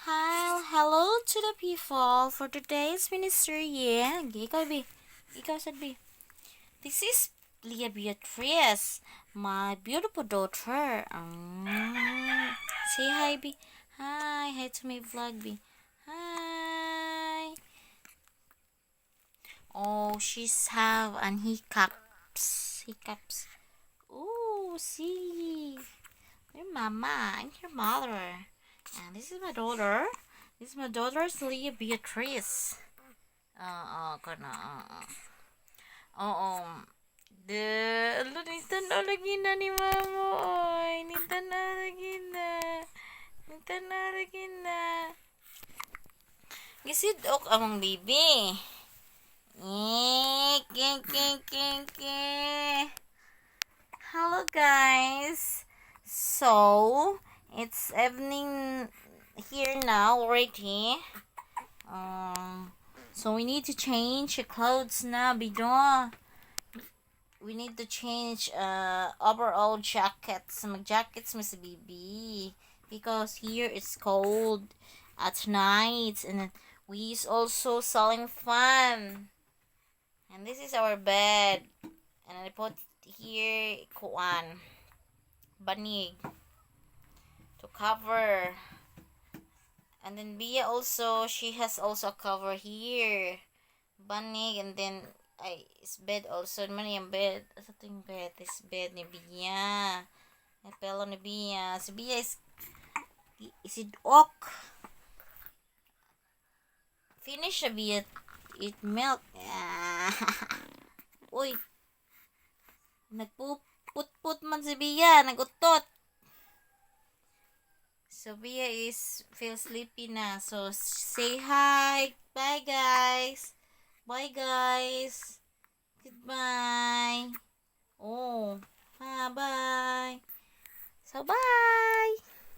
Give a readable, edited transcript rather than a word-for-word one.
Hi, hello to the people for today's ministry. Yeah, ikaw B. Ikaw sad B. This is Leah Beatrice, my beautiful daughter. Say hi B. Hi to my vlog B. Hi. Oh, she's have an hiccups. Oh, see. Your mama. I'm your mother. And this is my daughter. This is my daughter's Leah Beatrice. Kana. Oo. Alo, nitanaw lagi na ni mamo. Oy, nitanaw lagi na. Nitanaw lagi na. Gisidok among baby. Hello guys. So, it's evening here now already. So we need to change the clothes na, bido. We need to change overall jackets. Mag-jackets mo sa baby. Because here it's cold at night. And then we is also selling fan. And this is our bed. And I put here kuan banig to cover. And then Bia also, she has also a cover here. Banig, and then is bed also. Ano yung bed? Asa ito yung bed? This bed ni Bia. Yung pelo ni Bia. Si Bia is it oak? Finish na Bia. Eat milk. Uy. Nagpuput-put man si Bia. Nagutot. So Bia feel sleepy na. So say hi. Bye guys. Bye guys. Goodbye. Oh.